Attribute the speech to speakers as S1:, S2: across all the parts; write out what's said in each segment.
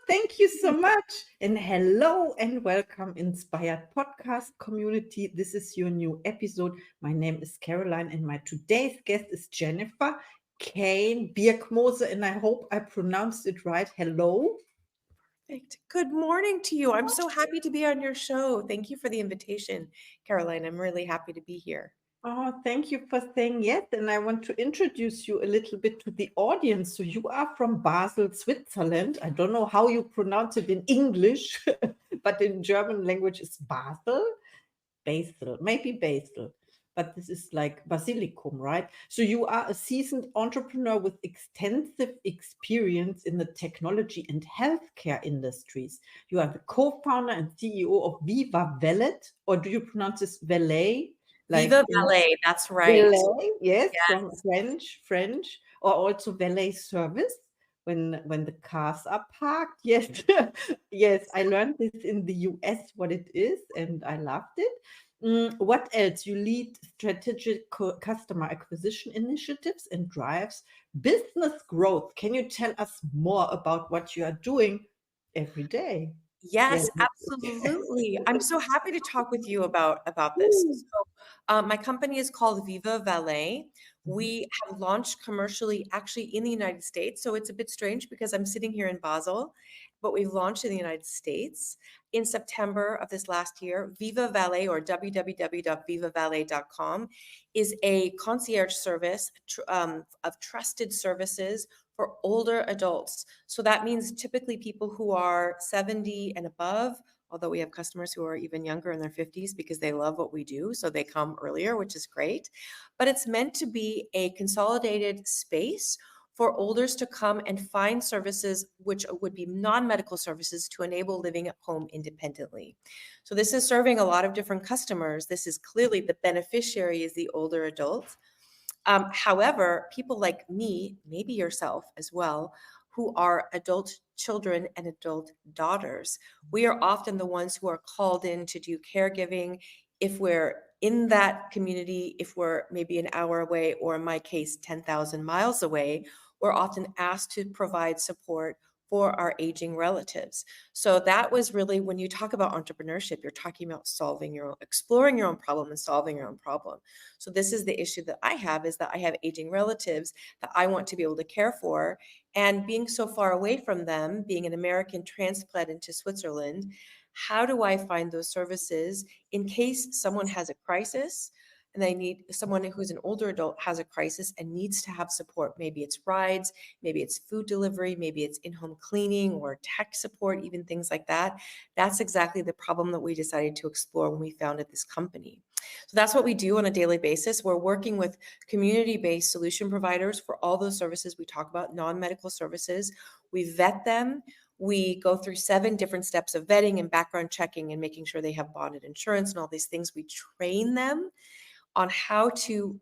S1: Thank you so much. And hello and welcome, Inspired Podcast community. This is your new episode. My name is Caroline, and my today's guest is Jennifer Cain Birkmose, and I hope I pronounced it right. Hello.
S2: Perfect. Good morning to you. I'm so happy to be on your show. Thank you for the invitation, Caroline. I'm really happy to be here.
S1: Oh, thank you for saying yes. And I want to introduce you a little bit to the audience. So you are from Basel, Switzerland. I don't know how you pronounce it in English, but in German language it's Basel, maybe Basel. But this is like Basilicum, right? So you are a seasoned entrepreneur with extensive experience in the technology and healthcare industries. You are the co-founder and CEO of Viva Valet, or do you pronounce this Valet?
S2: Viva Valet, that's right.
S1: Valet, yes, from
S2: Yes.
S1: French, or also valet service when the cars are parked. Yes, yes, I learned this in the US what it is, and I loved it. What else? You lead strategic customer acquisition initiatives and drives business growth. Can you tell us more about what you are doing every day?
S2: Yes,
S1: Yes.
S2: absolutely. I'm so happy to talk with you about this. So, my company is called Viva Valet. We have launched commercially actually in the United States. So it's a bit strange because I'm sitting here in Basel, but we've launched in the United States in September of this last year. Viva Valet, or www.vivavalet.com, is a concierge service of trusted services for older adults. So that means typically people who are 70 and above, although we have customers who are even younger in their 50s because they love what we do. So they come earlier, which is great. But it's meant to be a consolidated space for olders to come and find services which would be non-medical services to enable living at home independently. So this is serving a lot of different customers. This is clearly the beneficiary is the older adult. However, people like me, maybe yourself as well, who are adult children and adult daughters, we are often the ones who are called in to do caregiving. If we're in that community, if we're maybe an hour away, or in my case, 10,000 miles away, we're often asked to provide support for our aging relatives. So that was really, when you talk about entrepreneurship, you're talking about exploring your own problem and solving your own problem. So this is the issue that I have, is that I have aging relatives that I want to be able to care for. And being so far away from them, being an American transplant into Switzerland, how do I find those services in case someone has a crisis and they need someone who's an older adult has a crisis and needs to have support? Maybe it's rides, maybe it's food delivery, maybe it's in-home cleaning or tech support, even things like that. That's exactly the problem that we decided to explore when we founded this company. So that's what we do on a daily basis. We're working with community-based solution providers for all those services we talk about, non-medical services. We vet them. We go through 7 different steps of vetting and background checking and making sure they have bonded insurance and all these things. We train them on how to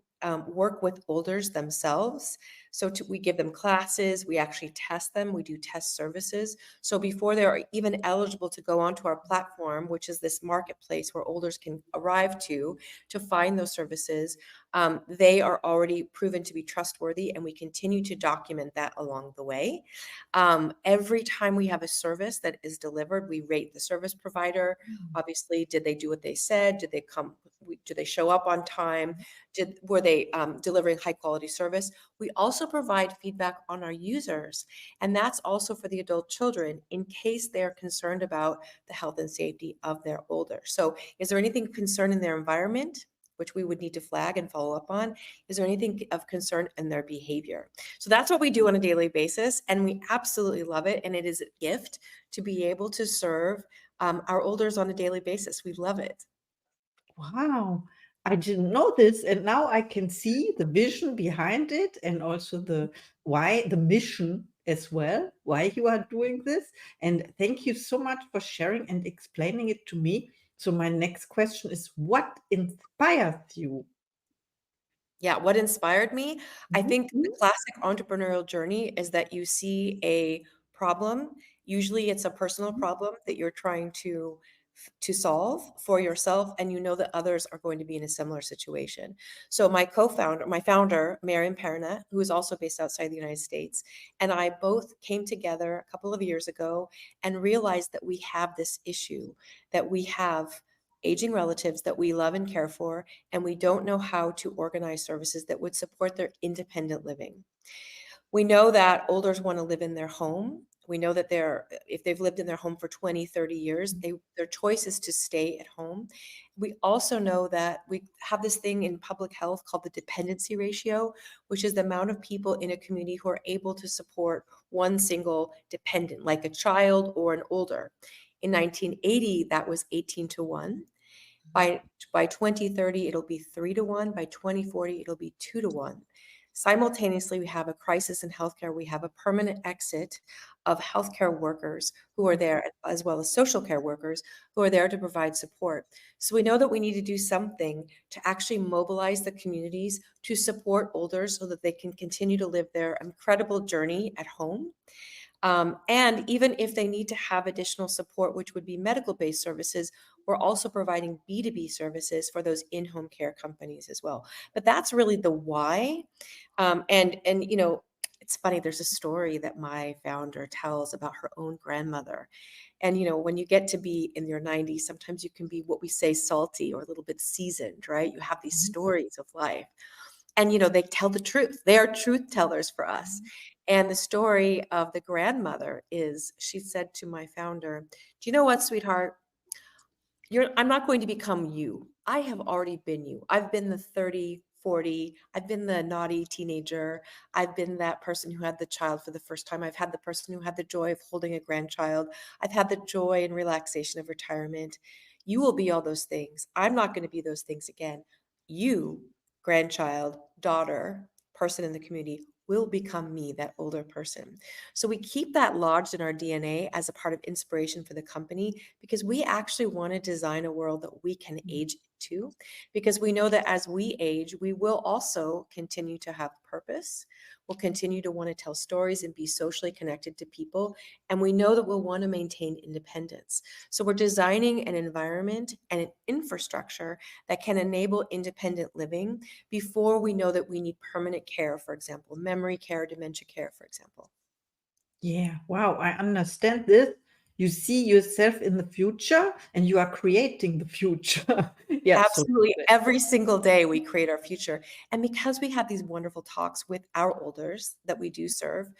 S2: work with olders themselves. So we give them classes, we actually test them, we do test services. So before they're even eligible to go onto our platform, which is this marketplace where olders can arrive to find those services, they are already proven to be trustworthy, and we continue to document that along the way. Every time we have a service that is delivered, we rate the service provider. Obviously, did they do what they said? Did they come? Did they show up on time? Were they delivering high quality service? We also provide feedback on our users, and that's also for the adult children in case they're concerned about the health and safety of their older. So is there anything concerning their environment, which we would need to flag and follow up on? Is there anything of concern in their behavior? So that's what we do on a daily basis, and we absolutely love it. And it is a gift to be able to serve our olders on a daily basis. We love it.
S1: Wow, I didn't know this, and now I can see the vision behind it and also the mission as well, why you are doing this. And thank you so much for sharing and explaining it to me. So my next question is, what inspires you?
S2: Yeah, what inspired me? I
S1: Mhm.
S2: think the classic entrepreneurial journey is that you see a problem. Usually it's a personal
S1: Mhm.
S2: problem that you're trying to to solve for yourself, and you know that others are going to be in a similar situation. So my founder, Marion Perna, who is also based outside the United States, and I both came together a couple of years ago and realized that we have this issue, that we have aging relatives that we love and care for, and we don't know how to organize services that would support their independent living. We know that olders want to live in their home. We know that if they've lived in their home for 20, 30 years, their choice is to stay at home. We also know that we have this thing in public health called the dependency ratio, which is the amount of people in a community who are able to support one single dependent, like a child or an older. In 1980, that was 18-1. By 2030, it'll be 3-1. By 2040, it'll be 2-1. Simultaneously, we have a crisis in healthcare. We have a permanent exit of healthcare workers who are there, as well as social care workers who are there to provide support. So we know that we need to do something to actually mobilize the communities to support olders so that they can continue to live their incredible journey at home. And even if they need to have additional support, which would be medical-based services, we're also providing B2B services for those in-home care companies as well. But that's really the why. And it's funny, there's a story that my founder tells about her own grandmother. And, when you get to be in your 90s, sometimes you can be what we say salty or a little bit seasoned, right? You have these stories of life. And, they tell the truth. They are truth tellers for us. And the story of the grandmother is, she said to my founder, "Do you know what, sweetheart? I'm not going to become you. I have already been you. I've been the 30, 40. I've been the naughty teenager. I've been that person who had the child for the first time. I've had the person who had the joy of holding a grandchild. I've had the joy and relaxation of retirement. You will be all those things. I'm not going to be those things again. You, grandchild, daughter, person in the community, will become me, that older person." So we keep that lodged in our DNA as a part of inspiration for the company, because we actually want to design a world that we can age into, because we know that as we age, we will also continue to have purpose. We'll continue to want to tell stories and be socially connected to people. And we know that we'll want to maintain independence. So we're designing an environment and an infrastructure that can enable independent living before we know that we need permanent care, for example, memory care, dementia care, for example.
S1: Yeah, wow, I understand this. You see yourself in the future and you are creating the future. Yeah, so
S2: Absolutely. Every single day we create our future. And because we have these wonderful talks with our elders that we do serve,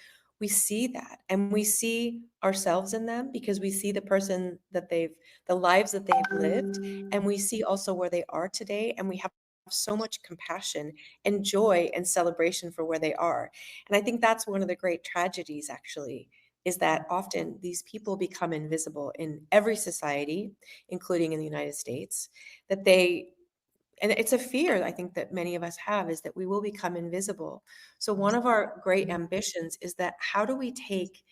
S2: we see that, and we see ourselves in them, because we see the person that the lives that they've lived, and we see also where they are today, and we have so much compassion and joy and celebration for where they are. And I think that's one of the great tragedies, actually, is that often these people become invisible in every society, including in the United States, that and it's a fear I think that many of us have, is that we will become invisible. So one of our great ambitions is that how do we take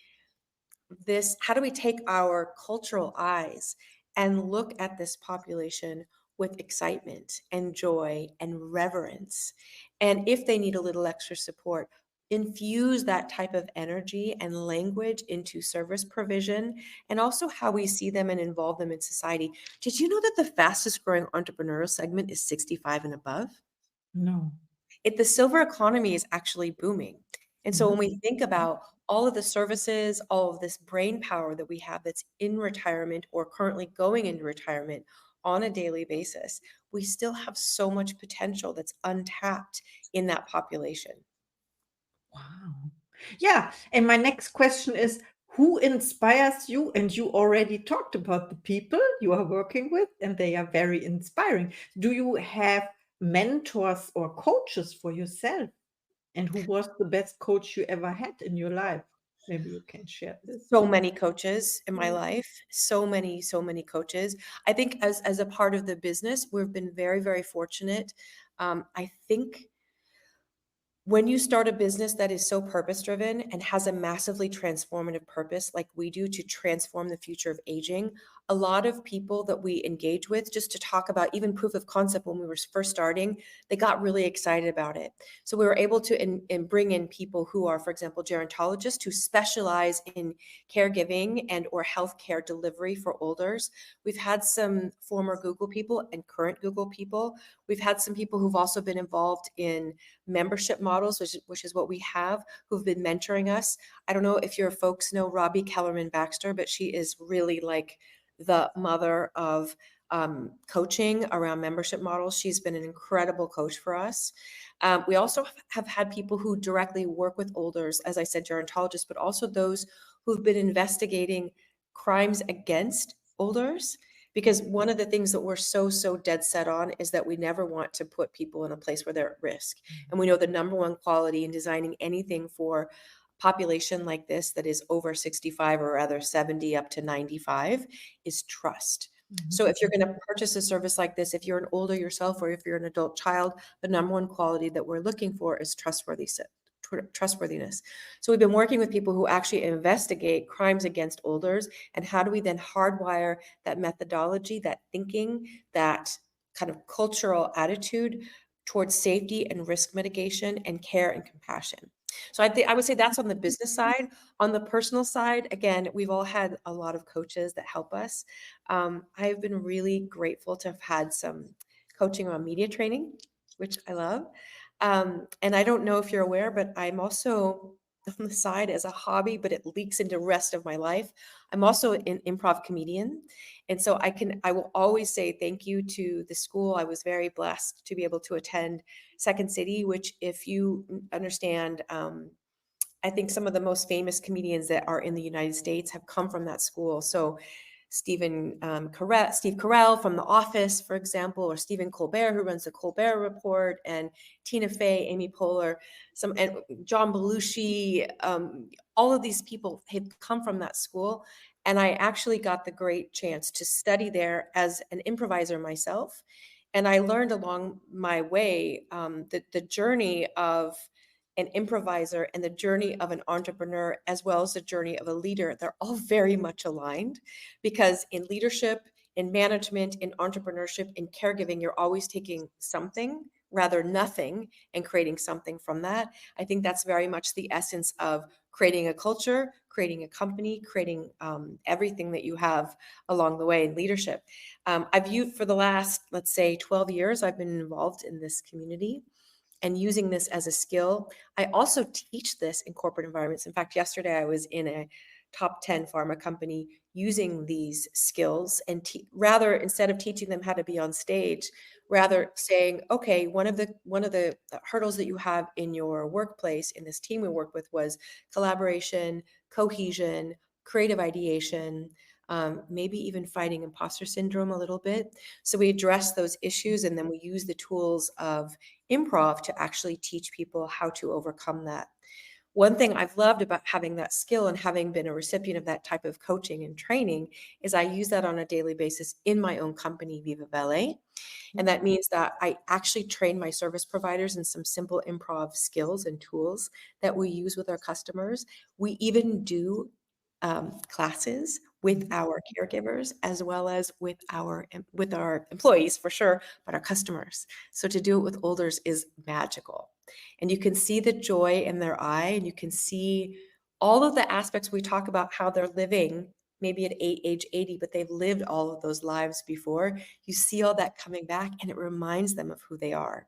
S2: our cultural eyes and look at this population with excitement and joy and reverence? And if they need a little extra support, infuse that type of energy and language into service provision, and also how we see them and involve them in society. Did you know that the fastest growing entrepreneurial segment is 65 and above?
S1: no.
S2: The silver economy is actually booming. And so when we
S1: Mhm.
S2: think about all of the services, all of this brain power that we have that's in retirement or currently going into retirement on a daily basis, we still have so much potential that's untapped in that population.
S1: Wow. Yeah, and my next question is, who inspires you? And you already talked about the people you are working with, and they are very inspiring. Do you have mentors or coaches for yourself? And who was the best coach you ever had in your life? Maybe you can share this.
S2: So many coaches in my
S1: Mm.
S2: life, so many coaches. I think as a part of the business, we've been very, very fortunate. I think when you start a business that is so purpose driven and has a massively transformative purpose like we do, to transform the future of aging, a lot of people that we engage with, just to talk about even proof of concept when we were first starting, they got really excited about it. So we were able to bring in people who are, for example, gerontologists who specialize in caregiving and or healthcare delivery for elders. We've had some former Google people and current Google people. We've had some people who've also been involved in membership models, which is what we have, who've been mentoring us. I don't know if your folks know Robbie Kellerman Baxter, but she is really like the mother of coaching around membership models. She's been an incredible coach for us. We also have had people who directly work with elders, as I said, gerontologists, but also those who've been investigating crimes against elders. Because one of the things that we're so dead set on is that we never want to put people in a place where they're at risk. And we know the number one quality in designing anything for population like this that is over 65, or rather 70 up to 95, is trust. So if you're going to purchase a service like this, if you're an older yourself or if you're an adult child, the number one quality that we're looking for is trustworthiness. So we've been working with people who actually investigate crimes against elders, and how do we then hardwire that methodology, that thinking, that kind of cultural attitude towards safety and risk mitigation and care and compassion. So I would say that's on the business side. On the personal side, again, we've all had a lot of coaches that help us. I've been really grateful to have had some coaching on media training, which I love. And I don't know if you're aware, but I'm also on the side as a hobby, but it leaks into the rest of my life. I'm also an improv comedian. And so I will always say thank you to the school. I was very blessed to be able to attend Second City, which, if you understand, I think some of the most famous comedians that are in the United States have come from that school. So Steve Carell from The Office, for example, or Stephen Colbert, who runs the Colbert Report, and Tina Fey, Amy Poehler, and John Belushi. All of these people had come from that school. And I actually got the great chance to study there as an improviser myself. And I learned along my way the journey of an improviser and the journey of an entrepreneur, as well as the journey of a leader. They're all very much aligned, because in leadership, in management, in entrepreneurship, in caregiving, you're always taking something, rather nothing, and creating something from that. I think that's very much the essence of creating a culture, creating a company, creating everything that you have along the way in leadership. I've used, for the last, let's say, 12 years, I've been involved in this community and using this as a skill. I also teach this in corporate environments. In fact, yesterday I was in a top 10 pharma company using these skills, and rather, instead of teaching them how to be on stage, rather saying, okay, one of the hurdles that you have in your workplace, in this team we work with, was collaboration, cohesion, creative ideation, maybe even fighting imposter syndrome a little bit. So we address those issues, and then we use the tools of improv to actually teach people how to overcome that. One thing I've loved about having that skill and having been a recipient of that type of coaching and training is I use that on a daily basis in my own company, Viva Valet. And that means that I actually train my service providers in some simple improv skills and tools that we use with our customers. We even do classes with our caregivers, as well as with our employees, for sure, but our customers. So to do it with elders is magical. And you can see the joy in their eye, and you can see all of the aspects we talk about, how they're living, maybe at age 80, but they've lived all of those lives before. You see all that coming back, and it reminds them of who they are.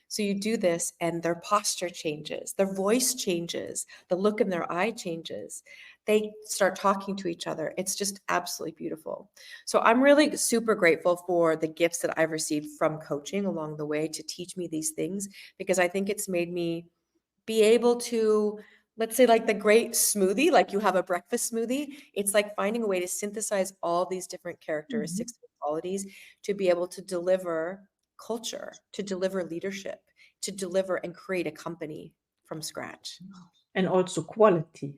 S2: So you do this, and their posture changes, their voice changes, the look in their eye changes. They start talking to each other. It's just absolutely beautiful. So I'm really super grateful for the gifts that I've received from coaching along the way to teach me these things, because I think it's made me be able to, let's say, like the great smoothie, like you have a breakfast smoothie. It's like finding a way to synthesize all these different characteristics and qualities to be able to deliver culture, to deliver leadership, to deliver and create a company from scratch.
S1: And also quality.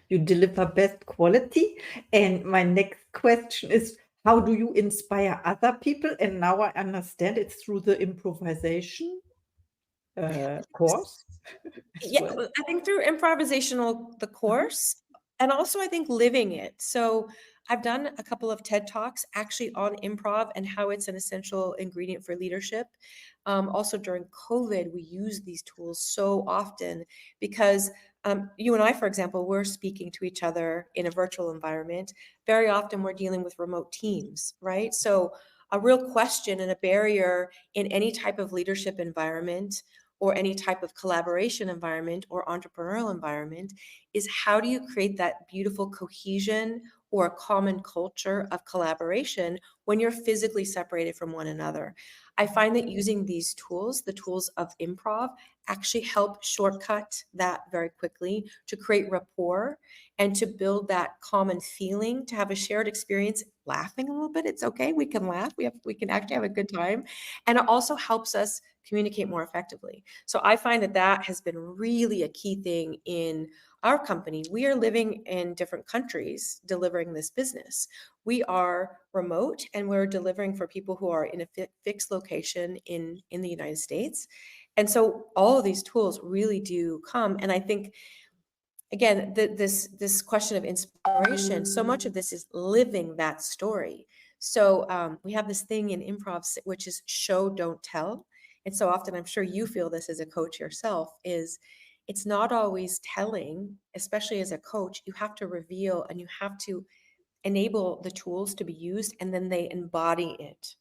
S1: You deliver best quality. And my next question is, how do you inspire other people? And now I understand it's through the improvisation course as
S2: Yeah,
S1: well.
S2: I think through the course, And also, I think living it. So I've done a couple of TED Talks actually on improv and how it's an essential ingredient for leadership. Also, during COVID, we use these tools so often because you and I, for example, we're speaking to each other in a virtual environment. Very often, we're dealing with remote teams, right? So a real question and a barrier in any type of leadership environment or any type of collaboration environment or entrepreneurial environment is how do you create that beautiful cohesion or a common culture of collaboration when you're physically separated from one another? I find that using these tools, the tools of improv, actually help shortcut that very quickly to create rapport and to build that common feeling, to have a shared experience, laughing a little bit. It's okay. We can laugh. We can actually have a good time. And it also helps us communicate more effectively. So I find that that has been really a key thing in our company. We are living in different countries delivering this business. We are remote and we're delivering for people who are in a fixed location in the United States. And so all of these tools really do come. And I think, again, this question of inspiration, so much of this is living that story. So we have this thing in improv, which is show, don't tell. And so often, I'm sure you feel this as a coach yourself, is it's not always telling, especially as a coach. You have to reveal and you have to enable the tools to be used, and then they embody it.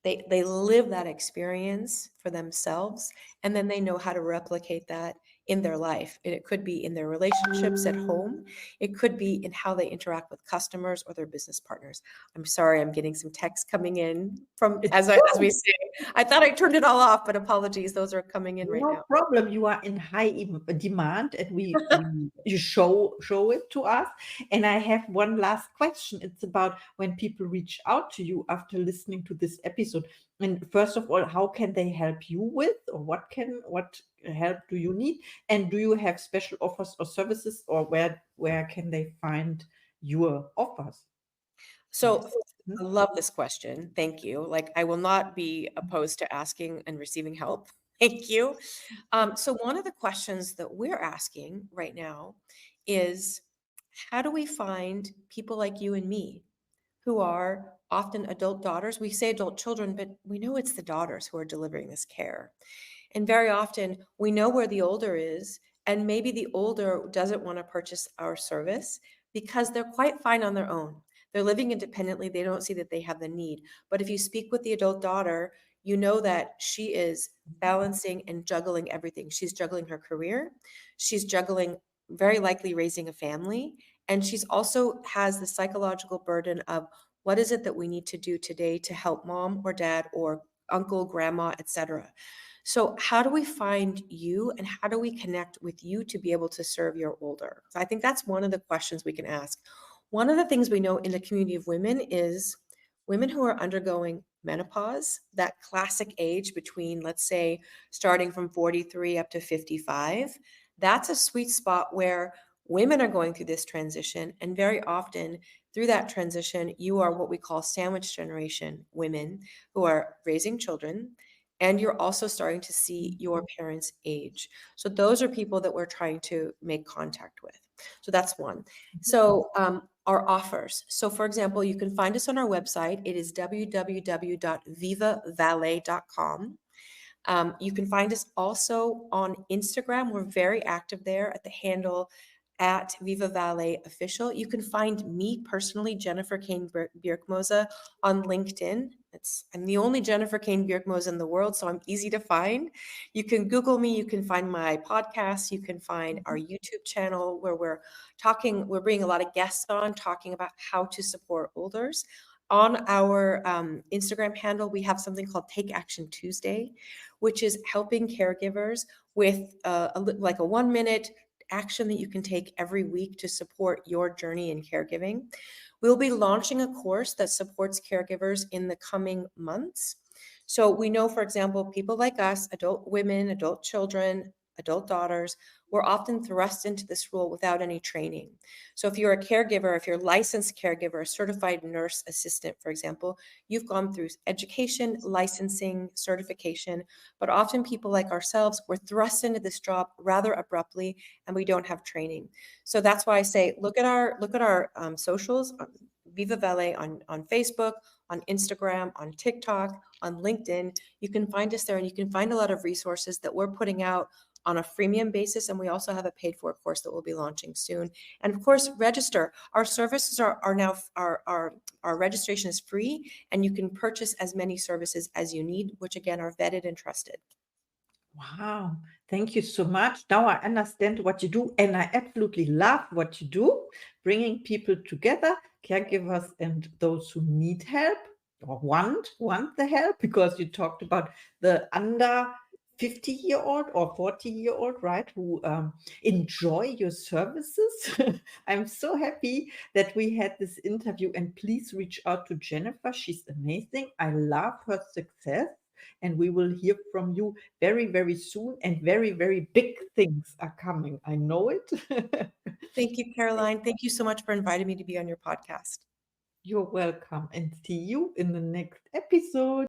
S2: They live that experience for themselves, and then they know how to replicate that in their life. And it could be in their relationships at home. It could be in how they interact with customers or their business partners. I'm sorry, I'm getting some texts coming in from as we say. I thought I turned it all off, but apologies, those are coming in right
S1: No
S2: now.
S1: problem. You are in high demand, and you show it to us. And I have one last question. It's about when people reach out to you after listening to this episode. And first of all, how can they help you with, or what help do you need? And do you have special offers or services, or where can they find your offers?
S2: So
S1: Yes.
S2: I love this question. Thank you. Like, I will not be opposed to asking and receiving help. Thank you. So one of the questions that we're asking right now is, how do we find people like you and me who are often adult daughters? We say adult children, but we know it's the daughters who are delivering this care. And very often we know where the older is, and maybe the older doesn't want to purchase our service because they're quite fine on their own. They're living independently. They don't see that they have the need. But if you speak with the adult daughter, you know that she is balancing and juggling everything. She's juggling her career. She's juggling very likely raising a family. And she's also has the psychological burden of what is it that we need to do today to help mom or dad or uncle, grandma, etc. So how do we find you and how do we connect with you to be able to serve your older? So I think that's one of the questions we can ask. One of the things we know in the community of women is women who are undergoing menopause, that classic age between, let's say, starting from 43 up to 55. That's a sweet spot where women are going through this transition. And very often through that transition, you are what we call sandwich generation women who are raising children. And you're also starting to see your parents age. So those are people that we're trying to make contact with. So that's one. So our offers. So for example, you can find us on our website. It is www.vivavalet.com. You can find us also on Instagram. We're very active there at the handle at Viva Valet Official. You can find me personally, Jennifer Cain Birkmose, on LinkedIn. I'm the only Jennifer Cain Birkmose in the world, so I'm easy to find. You can Google me. You can find my podcast. You can find our YouTube channel where we're bringing a lot of guests on, talking about how to support olders. On our Instagram handle, we have something called Take Action Tuesday, which is helping caregivers with like a 1-minute action that you can take every week to support your journey in caregiving. We'll be launching a course that supports caregivers in the coming months. So we know, for example, people like us, adult women, adult children, adult daughters, we're often thrust into this role without any training. So if you're a caregiver, if you're a licensed caregiver, a certified nurse assistant, for example, you've gone through education, licensing, certification, but often people like ourselves, we're thrust into this job rather abruptly and we don't have training. So that's why I say, look at our socials, Viva Valet on Facebook, on Instagram, on TikTok, on LinkedIn. You can find us there and you can find a lot of resources that we're putting out on a freemium basis. And we also have a paid for course that we'll be launching soon. And of course, register. Our services are now, our registration is free and you can purchase as many services as you need, which again are vetted and trusted.
S1: Wow, thank you so much. Now I understand what you do, and I absolutely love what you do, bringing people together, caregivers and those who need help or want the help, because you talked about the under 50-year-old or 40-year-old, right, who enjoy your services. I'm so happy that we had this interview, and please reach out to Jennifer. She's amazing. I love her success. And we will hear from you very, very soon. And very, very big things are coming. I know it.
S2: Thank you, Caroline. Thank you so much for inviting me to be on your podcast.
S1: You're welcome. And see you in the next episode.